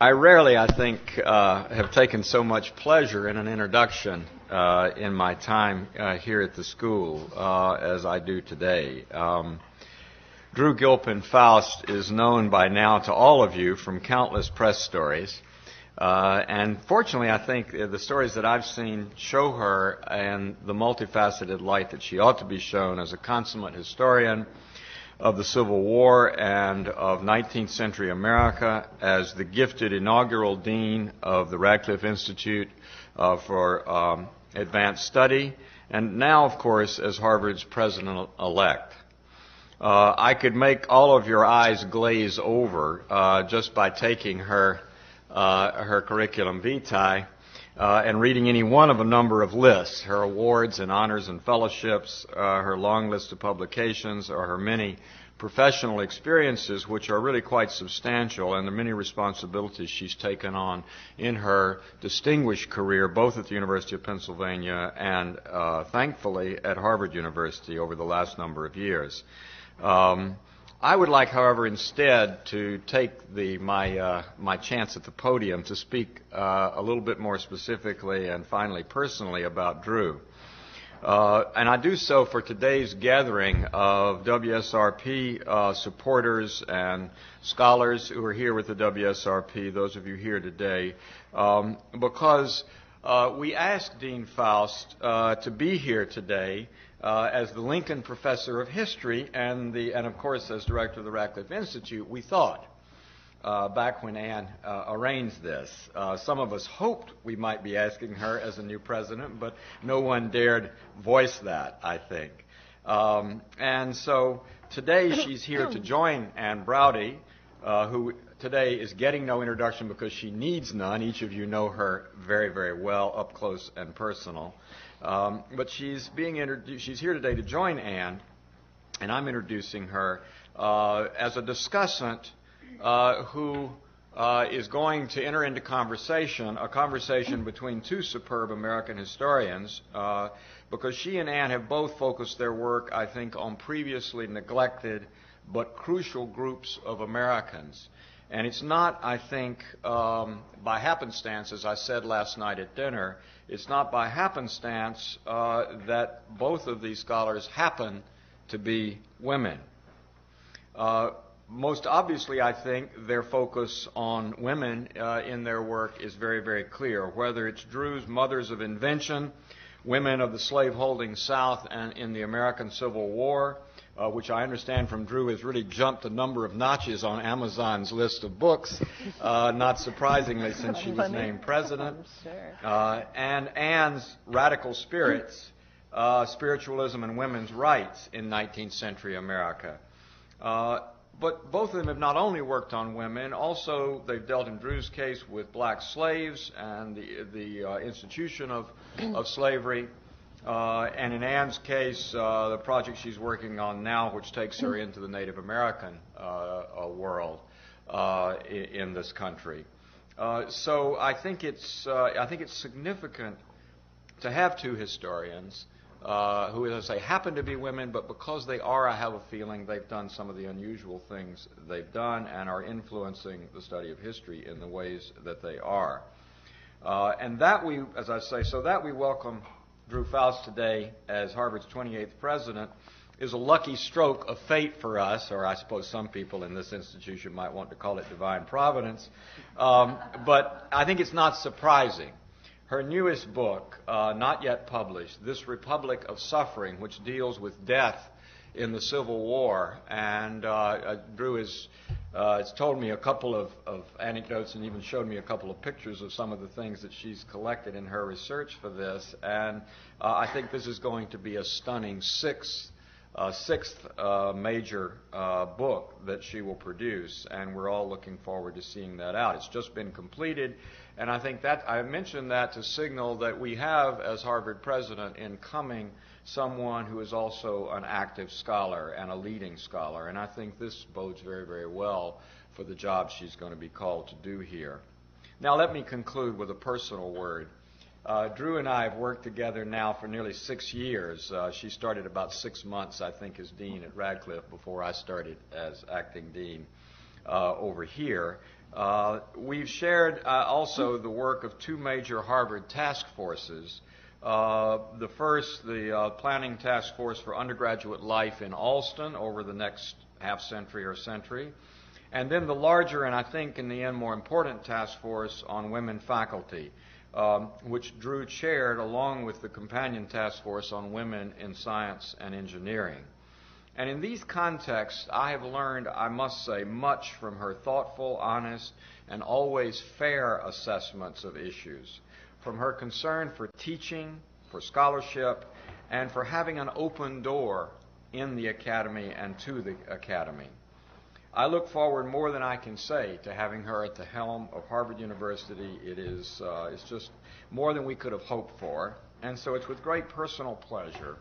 I rarely, I think, have taken so much pleasure in an introduction in my time here at the school as I do today. Drew Gilpin Faust is known by now to all of you from countless press stories. And fortunately, I think the stories that I've seen show her in the multifaceted light that she ought to be shown as a consummate historian of the Civil War and of 19th century America, as the gifted inaugural dean of the Radcliffe Institute for Advanced Study, and now, of course, as Harvard's president-elect. I could make all of your eyes glaze over just by taking her curriculum vitae and reading any one of a number of lists, her awards and honors and fellowships, her long list of publications, or her many professional experiences, which are really quite substantial, and the many responsibilities she's taken on in her distinguished career, both at the University of Pennsylvania and, thankfully, at Harvard University over the last number of years. I would like, however, instead to take my chance at the podium to speak a little bit more specifically and finally personally about Drew. And I do so for today's gathering of WSRP supporters and scholars who are here with the WSRP, those of you here today, because we asked Dean Faust to be here today as the Lincoln Professor of History and of course as Director of the Radcliffe Institute. We thought, back when Ann arranged this, some of us hoped we might be asking her as a new president, but no one dared voice that, I think. And so today she's here to join Ann Braude, who today is getting no introduction because she needs none. Each of you know her very, very well, up close and personal. But she's here today to join Ann, and I'm introducing her as a discussant who is going to enter into a conversation between two superb American historians, because she and Ann have both focused their work, I think, on previously neglected but crucial groups of Americans. And it's not, I think, by happenstance, as I said last night at dinner, it's not by happenstance that both of these scholars happen to be women. Most obviously, I think, their focus on women in their work is very, very clear. Whether it's Drew's Mothers of Invention, Women of the Slaveholding South and in the American Civil War, which I understand from Drew has really jumped a number of notches on Amazon's list of books, not surprisingly since she was named president. And Ann's Radical Spirits, Spiritualism and Women's Rights in 19th century America. But both of them have not only worked on women, also they've dealt in Drew's case with black slaves and the institution of slavery. And in Ann's case, the project she's working on now, which takes her into the Native American world in this country. So I think it's significant to have two historians who, as I say, happen to be women, but because they are, I have a feeling they've done some of the unusual things they've done and are influencing the study of history in the ways that they are. And that we, as I say, so that we welcome Drew Faust today as Harvard's 28th president is a lucky stroke of fate for us, or I suppose some people in this institution might want to call it divine providence. But I think it's not surprising. Her newest book, not yet published, This Republic of Suffering, which deals with death in the Civil War, and Drew has told me a couple of anecdotes and even showed me a couple of pictures of some of the things that she's collected in her research for this, and I think this is going to be a stunning sixth major book that she will produce, and we're all looking forward to seeing that out. It's just been completed, and I think that I mentioned that to signal that we have, as Harvard president, in coming someone who is also an active scholar and a leading scholar, and I think this bodes very, very well for the job she's going to be called to do here. Now let me conclude with a personal word. Drew and I have worked together now for nearly 6 years. She started about 6 months, I think, as dean at Radcliffe before I started as acting dean. over here. We've shared also the work of two major Harvard task forces. The first, the Planning Task Force for Undergraduate Life in Alston over the next half century or century, and then the larger and I think in the end more important task force on women faculty, which Drew chaired along with the companion task force on women in science and engineering. And in these contexts, I have learned, I must say, much from her thoughtful, honest, and always fair assessments of issues, from her concern for teaching, for scholarship, and for having an open door in the academy and to the academy. I look forward more than I can say to having her at the helm of Harvard University. It's just more than we could have hoped for, and so it's with great personal pleasure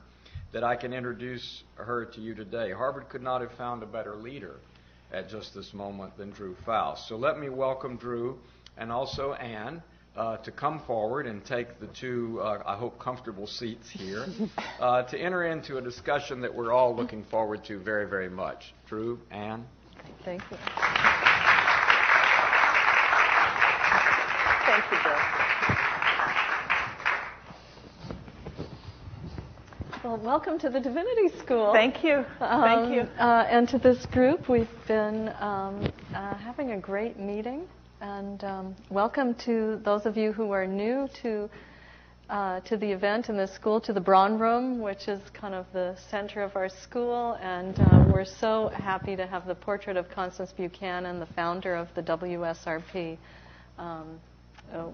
that I can introduce her to you today. Harvard could not have found a better leader at just this moment than Drew Faust. So let me welcome Drew and also Ann to come forward and take the two, I hope, comfortable seats here to enter into a discussion that we're all looking forward to very, very much. Drew, Ann. Thank you. Thank you, Bill. Well, welcome to the Divinity School. Thank you. Thank you. And to this group, we've been having a great meeting. And welcome to those of you who are new to the event in this school, to the Braun Room, which is kind of the center of our school. And we're so happy to have the portrait of Constance Buchanan, the founder of the WSRP,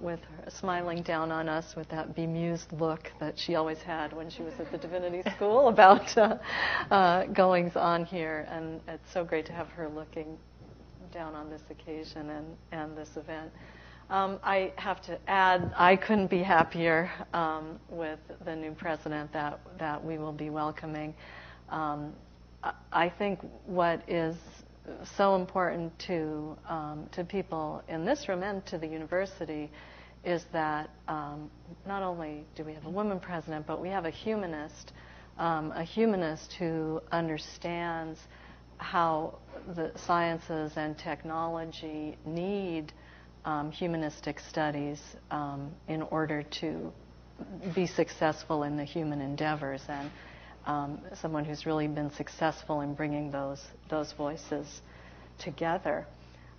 with her smiling down on us with that bemused look that she always had when she was at the Divinity School about goings on here. And it's so great to have her looking down on this occasion and this event. I have to add, I couldn't be happier with the new president that we will be welcoming. I think what is so important to people in this room and to the university is that not only do we have a woman president, but we have a humanist who understands how the sciences and technology need humanistic studies in order to be successful in the human endeavors, and someone who's really been successful in bringing those voices together.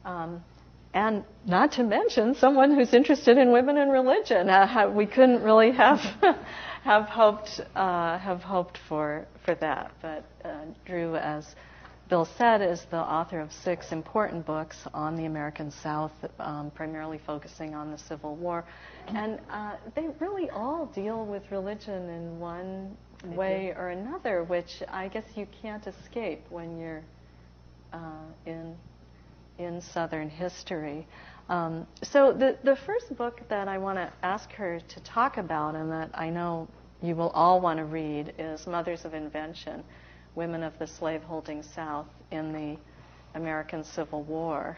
And not to mention someone who's interested in women and religion. We couldn't really have hoped for that. But Drew, as Bill said, is the author of 6 important books on the American South, primarily focusing on the Civil War. And they really all deal with religion in one way or another, which I guess you can't escape when you're in Southern history. So the first book that I want to ask her to talk about, and that I know you will all want to read, is Mothers of Invention, Women of the Slaveholding South in the American Civil War.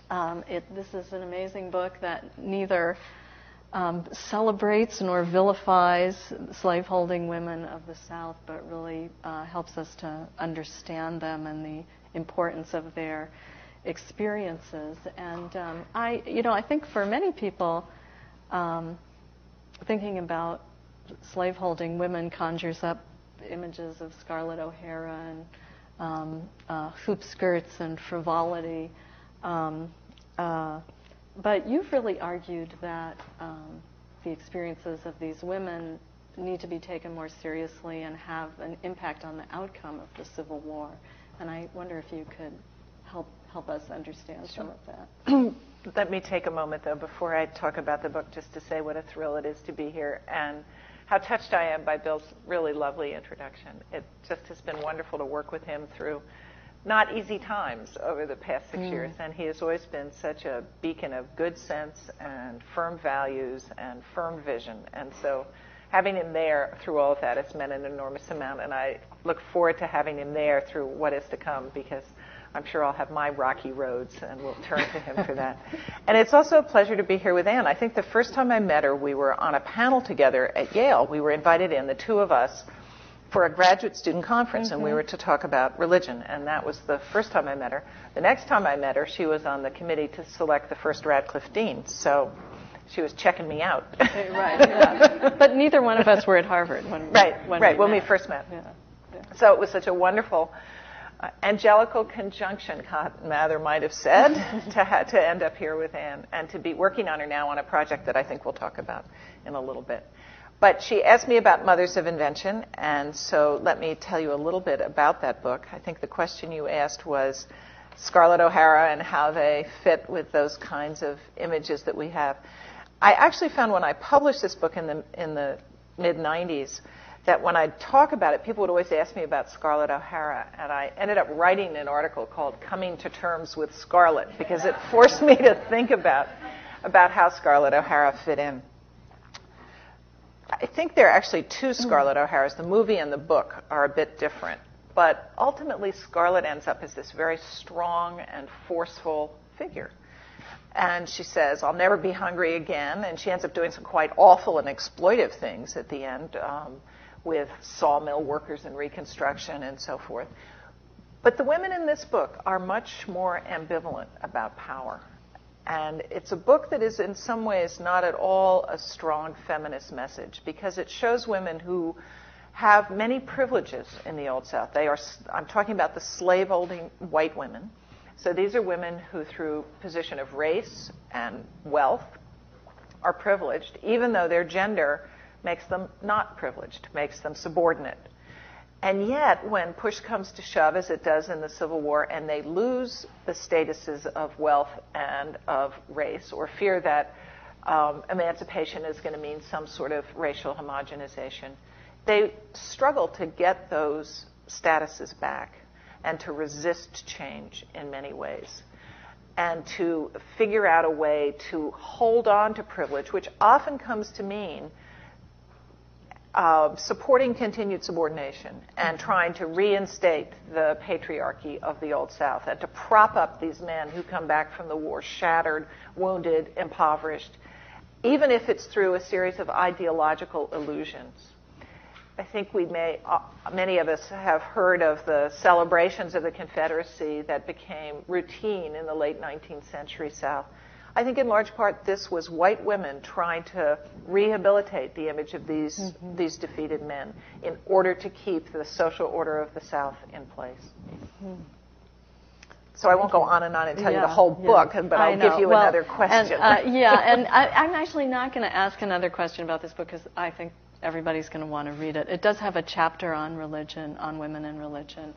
This is an amazing book that neither celebrates nor vilifies slaveholding women of the South, but really helps us to understand them and the importance of their experiences. And I think for many people, thinking about slaveholding women conjures up images of Scarlett OHara and hoop skirts and frivolity. But you've really argued that the experiences of these women need to be taken more seriously and have an impact on the outcome of the Civil War. And I wonder if you could help us understand some of that. Let me take a moment, though, before I talk about the book, just to say what a thrill it is to be here and how touched I am by Bill's really lovely introduction. It just has been wonderful to work with him through not easy times over the past 6 years, and he has always been such a beacon of good sense and firm values and firm vision. And so having him there through all of that has meant an enormous amount, and I look forward to having him there through what is to come, because I'm sure I'll have my rocky roads, and we'll turn to him for that. And it's also a pleasure to be here with Ann. I think the first time I met her, we were on a panel together at Yale. We were invited in, the two of us, for a graduate student conference, and we were to talk about religion, and that was the first time I met her. The next time I met her, she was on the committee to select the first Radcliffe dean, so she was checking me out. Right, yeah. But neither one of us were at Harvard when we first met. Yeah. Yeah. So it was such a wonderful angelical conjunction, Cotton Mather might have said, to end up here with Ann and to be working on her now on a project that I think we'll talk about in a little bit. But she asked me about Mothers of Invention, and so let me tell you a little bit about that book. I think the question you asked was Scarlett OHara and how they fit with those kinds of images that we have. I actually found when I published this book in the mid-'90s that when I'd talk about it, people would always ask me about Scarlett OHara, and I ended up writing an article called Coming to Terms with Scarlett because it forced me to think about how Scarlett OHara fit in. I think there are actually two Scarlett OHaras. The movie and the book are a bit different. But ultimately, Scarlett ends up as this very strong and forceful figure. And she says, I'll never be hungry again. And she ends up doing some quite awful and exploitive things at the end with sawmill workers and Reconstruction and so forth. But the women in this book are much more ambivalent about power. And it's a book that is in some ways not at all a strong feminist message because it shows women who have many privileges in the Old South. I'm talking about the slave-holding white women. So these are women who, through position of race and wealth, are privileged, even though their gender makes them not privileged, makes them subordinate. And yet, when push comes to shove, as it does in the Civil War, and they lose the statuses of wealth and of race, or fear that emancipation is going to mean some sort of racial homogenization, they struggle to get those statuses back and to resist change in many ways, and to figure out a way to hold on to privilege, which often comes to mean supporting continued subordination and trying to reinstate the patriarchy of the Old South and to prop up these men who come back from the war shattered, wounded, impoverished, even if it's through a series of ideological illusions. I think many of us have heard of the celebrations of the Confederacy that became routine in the late 19th century South. I think in large part this was white women trying to rehabilitate the image of these defeated men in order to keep the social order of the South in place. So I won't go on and tell you the whole book, but I'll give you another question. And I'm actually not going to ask another question about this book because I think everybody's going to want to read it. It does have a chapter on religion, on women and religion,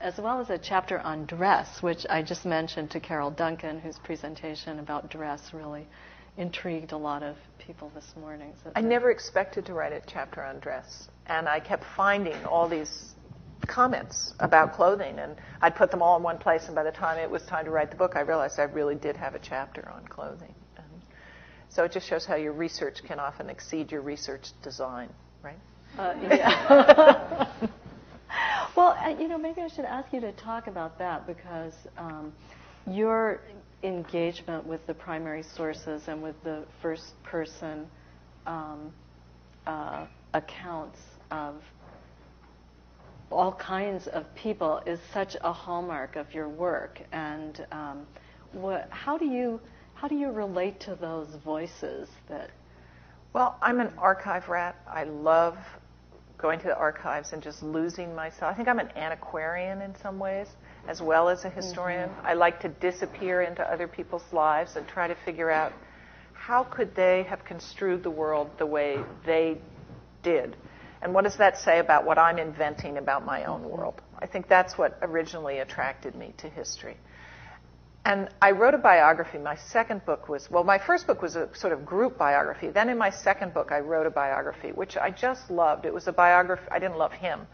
as well as a chapter on dress, which I just mentioned to Carol Duncan, whose presentation about dress really intrigued a lot of people this morning. So I never expected to write a chapter on dress, and I kept finding all these comments about clothing, and I'd put them all in one place, and by the time it was time to write the book, I realized I really did have a chapter on clothing. So it just shows how your research can often exceed your research design, right? Yeah. Well, maybe I should ask you to talk about that because your engagement with the primary sources and with the first-person accounts of all kinds of people is such a hallmark of your work. And how do you relate to those voices that? Well, I'm an archive rat. I love going to the archives and just losing myself. I think I'm an antiquarian in some ways, as well as a historian. I like to disappear into other people's lives and try to figure out how could they have construed the world the way they did. And what does that say about what I'm inventing about my own world? I think that's what originally attracted me to history. And I wrote a biography. My second book my first book was a sort of group biography. Then in my second book, I wrote a biography, which I just loved. It was a biography. I didn't love him,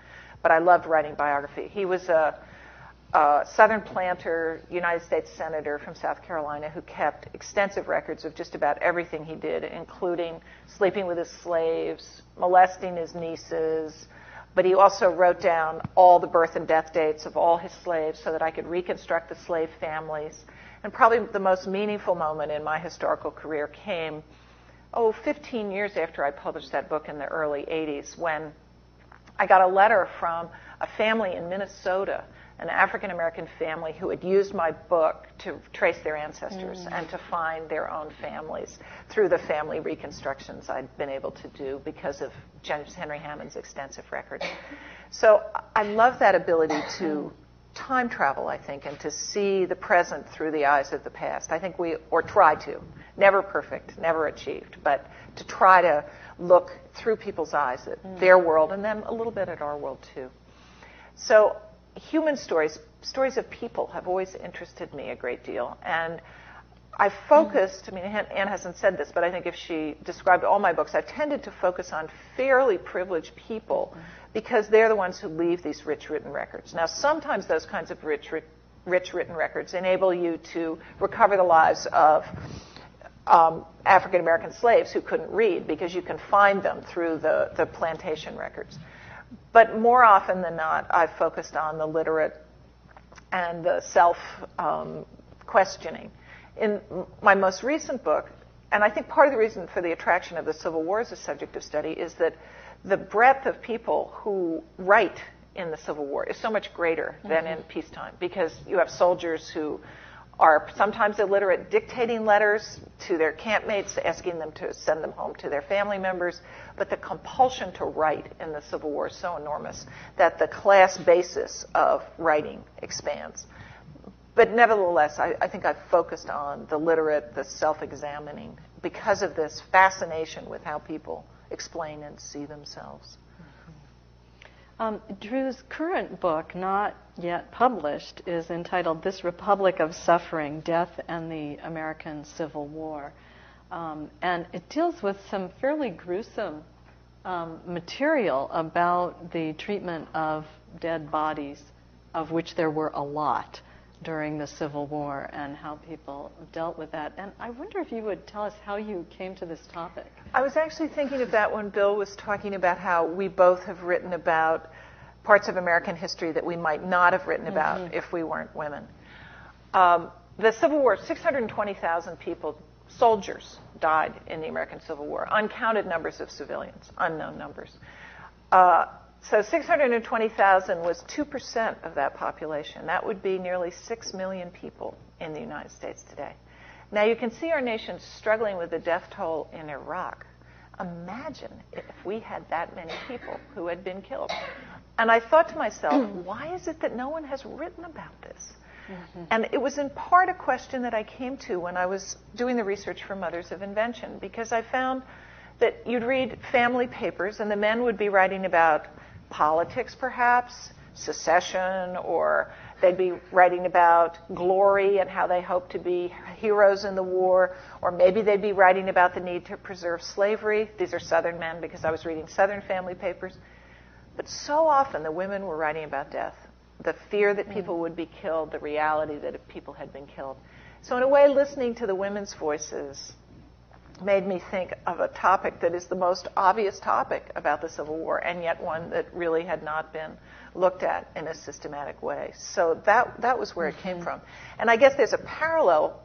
but I loved writing biography. He was a Southern planter, United States senator from South Carolina who kept extensive records of just about everything he did, including sleeping with his slaves, molesting his nieces, but he also wrote down all the birth and death dates of all his slaves so that I could reconstruct the slave families. And probably the most meaningful moment in my historical career came, 15 years after I published that book in the early 80s, when I got a letter from a family in Minnesota, an African-American family who had used my book to trace their ancestors and to find their own families through the family reconstructions I'd been able to do because of James Henry Hammond's extensive record. So I love that ability to time travel, I think, and to see the present through the eyes of the past. I think or try to. Never perfect, never achieved, but to try to look through people's eyes at their world and then a little bit at our world too. So human stories of people have always interested me a great deal. And I focused, I mean, Ann hasn't said this, but I think if she described all my books, I've tended to focus on fairly privileged people because they're the ones who leave these rich written records. Now, sometimes those kinds of rich written records enable you to recover the lives of African-American slaves who couldn't read because you can find them through the plantation records. But more often than not, I've focused on the literate and the self-questioning. In my most recent book, and I think part of the reason for the attraction of the Civil War as a subject of study is that the breadth of people who write in the Civil War is so much greater than in peacetime, because you have soldiers who are sometimes illiterate dictating letters to their campmates, asking them to send them home to their family members. But the compulsion to write in the Civil War is so enormous that the class basis of writing expands. But nevertheless, I think I've focused on the literate, the self-examining, because of this fascination with how people explain and see themselves. Drew's current book, not yet published, is entitled This Republic of Suffering, Death and the American Civil War. And it deals with some fairly gruesome material about the treatment of dead bodies, of which there were a lot during the Civil War, and how people dealt with that. And I wonder if you would tell us how you came to this topic. I was actually thinking of that when Bill was talking about how we both have written about parts of American history that we might not have written about if we weren't women. The Civil War, 620,000 people, soldiers, died in the American Civil War. Uncounted numbers of civilians, unknown numbers. So 620,000 was 2% of that population. That would be nearly 6 million people in the United States today. Now you can see our nation struggling with the death toll in Iraq. Imagine if we had that many people who had been killed. And I thought to myself, why is it that no one has written about this? And it was in part a question that I came to when I was doing the research for Mothers of Invention, because I found that you'd read family papers and the men would be writing about politics, perhaps, secession, or they'd be writing about glory and how they hope to be heroes in the war, or maybe they'd be writing about the need to preserve slavery. These are Southern men because I was reading Southern family papers. But so often the women were writing about death, the fear that people would be killed, the reality that if people had been killed. So in a way, listening to the women's voices made me think of a topic that is the most obvious topic about the Civil War, and yet one that really had not been looked at in a systematic way. So that was where it came from. And I guess there's a parallel.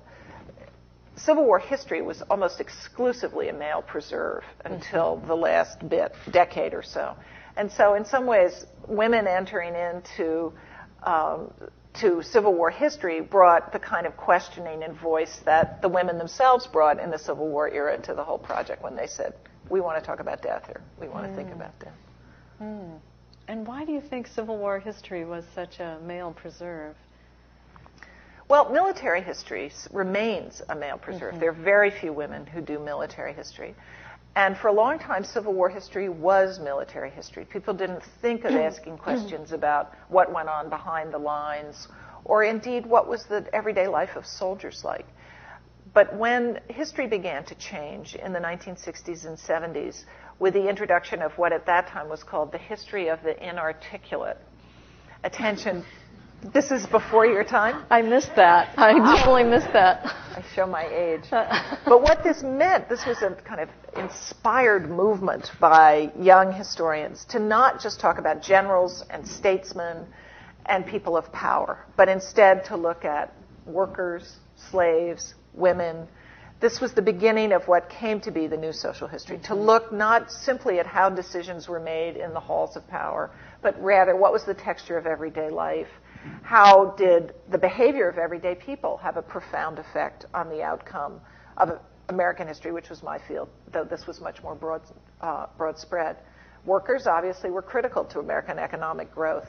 Civil War history was almost exclusively a male preserve until the last decade or so. And so in some ways, women entering into to Civil War history brought the kind of questioning and voice that the women themselves brought in the Civil War era to the whole project when they said, we want to talk about death here. We want to think about death. And why do you think Civil War history was such a male preserve? Well, military history remains a male preserve. There are very few women who do military history. And for a long time, Civil War history was military history. People didn't think of asking questions about what went on behind the lines, or indeed what was the everyday life of soldiers like. But when history began to change in the 1960s and 70s, with the introduction of what at that time was called the history of the inarticulate, attention, this is before your time? I missed that. I definitely missed that. I show my age. But what this meant, this was a kind of inspired movement by young historians to not just talk about generals and statesmen and people of power, but instead to look at workers, slaves, women, this was the beginning of what came to be the new social history, to look not simply at how decisions were made in the halls of power, but rather what was the texture of everyday life, how did the behavior of everyday people have a profound effect on the outcome of American history, which was my field, though this was much more broad spread. Workers obviously were critical to American economic growth.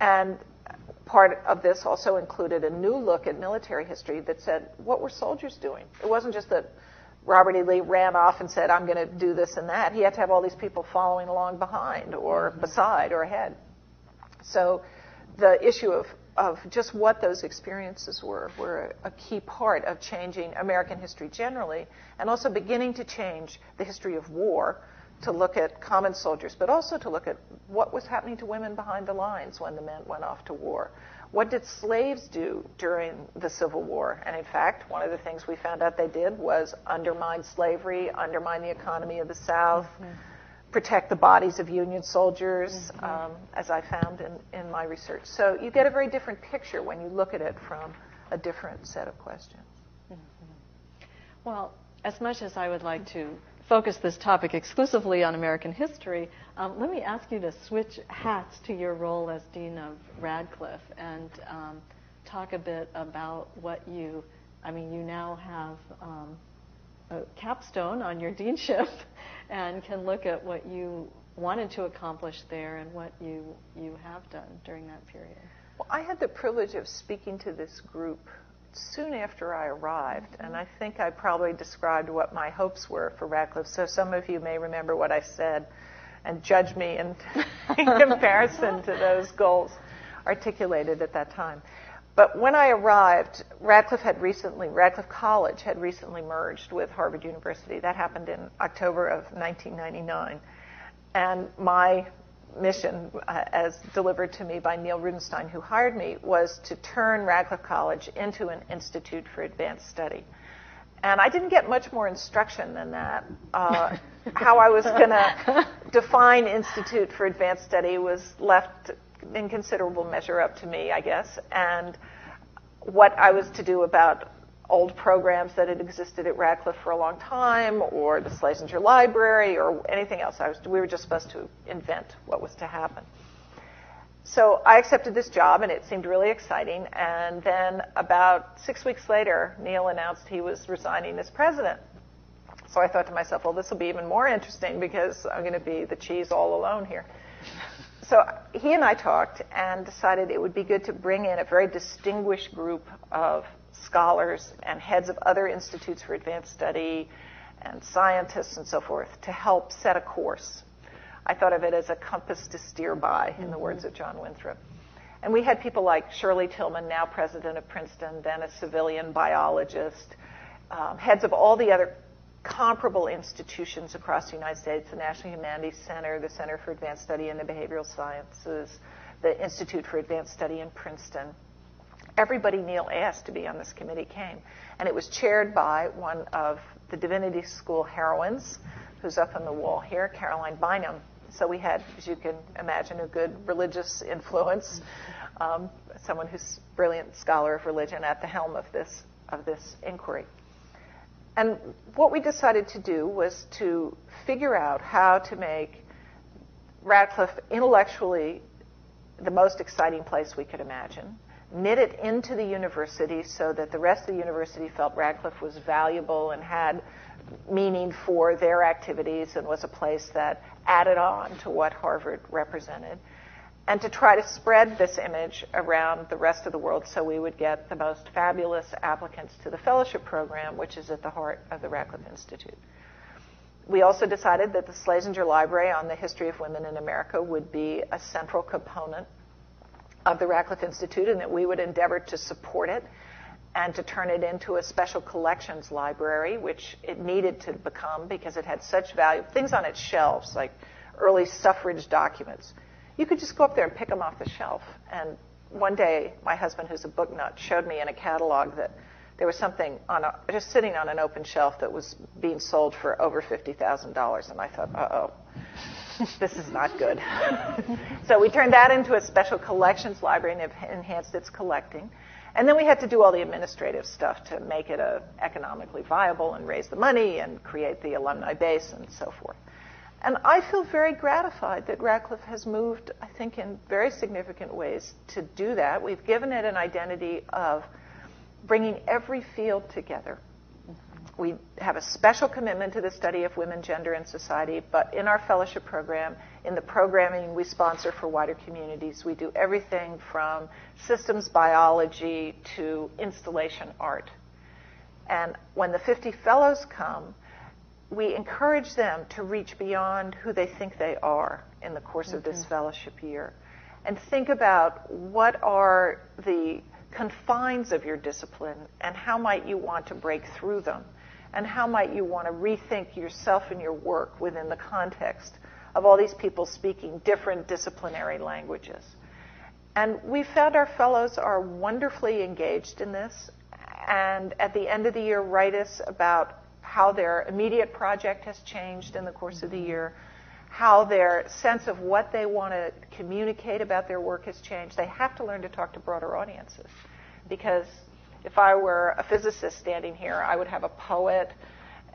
And part of this also included a new look at military history that said, what were soldiers doing? It wasn't just that Robert E. Lee ran off and said, I'm going to do this and that. He had to have all these people following along behind or beside or ahead. So the issue of just what those experiences were a key part of changing American history generally, and also beginning to change the history of war to look at common soldiers, but also to look at what was happening to women behind the lines when the men went off to war. What did slaves do during the Civil War? And in fact, one of the things we found out they did was undermine slavery, undermine the economy of the South, protect the bodies of Union soldiers, as I found in my research. So you get a very different picture when you look at it from a different set of questions. Well, as much as I would like to focus this topic exclusively on American history, let me ask you to switch hats to your role as Dean of Radcliffe and talk a bit about what you now have a capstone on your deanship and can look at what you wanted to accomplish there and what you have done during that period. Well, I had the privilege of speaking to this group soon after I arrived, and I think I probably described what my hopes were for Radcliffe, so some of you may remember what I said and judge me in comparison to those goals articulated at that time. But when I arrived, Radcliffe College had recently merged with Harvard University. That happened in October of 1999. And my mission, as delivered to me by Neil Rudenstein, who hired me, was to turn Radcliffe College into an institute for advanced study. And I didn't get much more instruction than that. How I was going to define Institute for Advanced Study was left in considerable measure up to me, I guess. And what I was to do about old programs that had existed at Radcliffe for a long time, or the Schlesinger Library, or anything else. We were just supposed to invent what was to happen. So I accepted this job, and it seemed really exciting. And then about 6 weeks later, Neil announced he was resigning as president. So I thought to myself, well, this will be even more interesting because I'm going to be the cheese all alone here. So he and I talked and decided it would be good to bring in a very distinguished group of scholars and heads of other institutes for advanced study and scientists and so forth to help set a course. I thought of it as a compass to steer by, in the words of John Winthrop. And we had people like Shirley Tillman, now president of Princeton, then a civilian biologist, heads of all the other comparable institutions across the United States, the National Humanities Center, the Center for Advanced Study in the Behavioral Sciences, the Institute for Advanced Study in Princeton. Everybody Neil asked to be on this committee came. And it was chaired by one of the Divinity School heroines, who's up on the wall here, Caroline Bynum. So we had, as you can imagine, a good religious influence, someone who's a brilliant scholar of religion at the helm of this inquiry. And what we decided to do was to figure out how to make Radcliffe intellectually the most exciting place we could imagine, knit it into the university so that the rest of the university felt Radcliffe was valuable and had meaning for their activities and was a place that added on to what Harvard represented, and to try to spread this image around the rest of the world so we would get the most fabulous applicants to the fellowship program, which is at the heart of the Radcliffe Institute. We also decided that the Schlesinger Library on the History of Women in America would be a central component of the Radcliffe Institute, and that we would endeavor to support it and to turn it into a special collections library, which it needed to become because it had such value. Things on its shelves, like early suffrage documents, you could just go up there and pick them off the shelf. And one day, my husband, who's a book nut, showed me in a catalog that there was something just sitting on an open shelf that was being sold for over $50,000. And I thought, uh-oh, this is not good. So we turned that into a special collections library and have enhanced its collecting. And then we had to do all the administrative stuff to make it economically viable and raise the money and create the alumni base and so forth. And I feel very gratified that Radcliffe has moved, I think, in very significant ways to do that. We've given it an identity of bringing every field together. We have a special commitment to the study of women, gender, and society, but in our fellowship program, in the programming we sponsor for wider communities, we do everything from systems biology to installation art. And when the 50 fellows come, we encourage them to reach beyond who they think they are in the course of this fellowship year and think about what are the confines of your discipline and how might you want to break through them and how might you want to rethink yourself and your work within the context of all these people speaking different disciplinary languages. And we found our fellows are wonderfully engaged in this, and at the end of the year write us about how their immediate project has changed in the course of the year, how their sense of what they want to communicate about their work has changed. They have to learn to talk to broader audiences, because if I were a physicist standing here, I would have a poet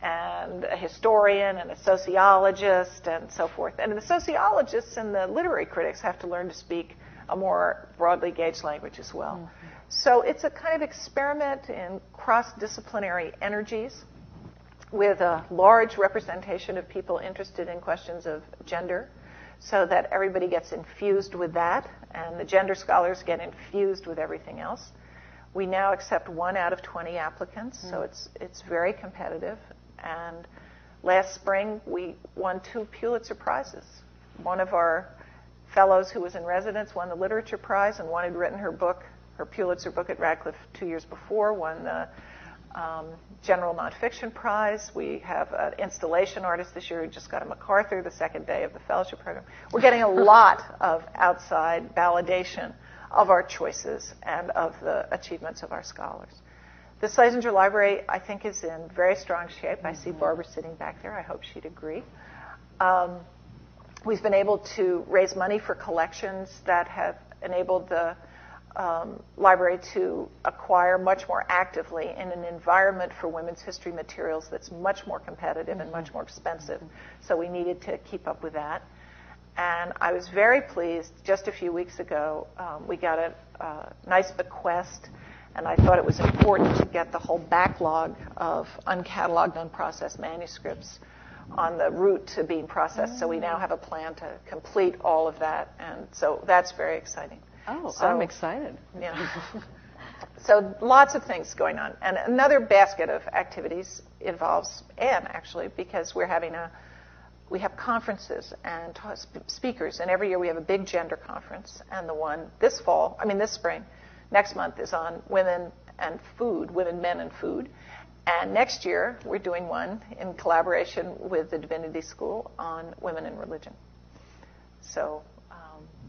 and a historian and a sociologist and so forth. And the sociologists and the literary critics have to learn to speak a more broadly gauged language as well. So it's a kind of experiment in cross-disciplinary energies with a large representation of people interested in questions of gender, so that everybody gets infused with that, and the gender scholars get infused with everything else. We now accept 1 out of 20 applicants, so it's very competitive. And last spring, we won 2 Pulitzer Prizes. One of our fellows who was in residence won the Literature Prize, and one had written her Pulitzer book at Radcliffe 2 years before, won the General Nonfiction Prize. We have an installation artist this year who just got a MacArthur the second day of the fellowship program. We're getting a lot of outside validation of our choices and of the achievements of our scholars. The Schlesinger Library, I think, is in very strong shape. I see Barbara sitting back there. I hope she'd agree. We've been able to raise money for collections that have enabled the library to acquire much more actively in an environment for women's history materials that's much more competitive and much more expensive. So we needed to keep up with that. And I was very pleased, just a few weeks ago, we got a nice bequest, and I thought it was important to get the whole backlog of uncatalogued, unprocessed manuscripts on the route to being processed. So we now have a plan to complete all of that, and so that's very exciting. Oh, so, I'm excited. Yeah. So lots of things going on. And another basket of activities involves Ann, actually, because we have conferences and speakers, and every year we have a big gender conference. And the one this spring, next month, is on women and food, women, men, and food. And next year we're doing one in collaboration with the Divinity School on women and religion. So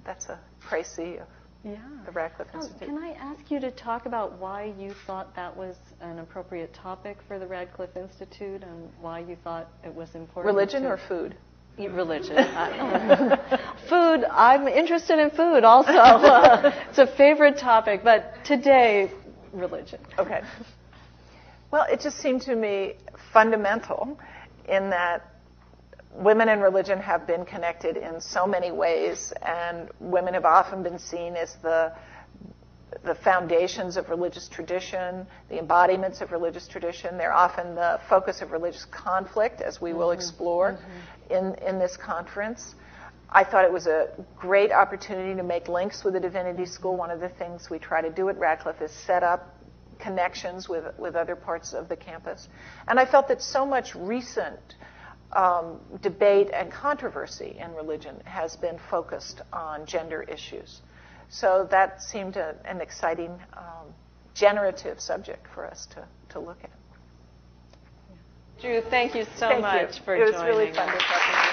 that's a précis of the Radcliffe Institute. Can I ask you to talk about why you thought that was an appropriate topic for the Radcliffe Institute and why you thought it was important? Religion or food? Religion. Food. I'm interested in food also. It's a favorite topic, but today, religion. Okay. Well, it just seemed to me fundamental in that women and religion have been connected in so many ways, and women have often been seen as the foundations of religious tradition, the embodiments of religious tradition. They're often the focus of religious conflict, as we will explore in this conference. I thought it was a great opportunity to make links with the Divinity School. One of the things we try to do at Radcliffe is set up connections with other parts of the campus. And I felt that so much recent debate and controversy in religion has been focused on gender issues. So that seemed an exciting, generative subject for us to look at. Drew, thank you so Thank much you. for joining us. It was really fun to talk to you.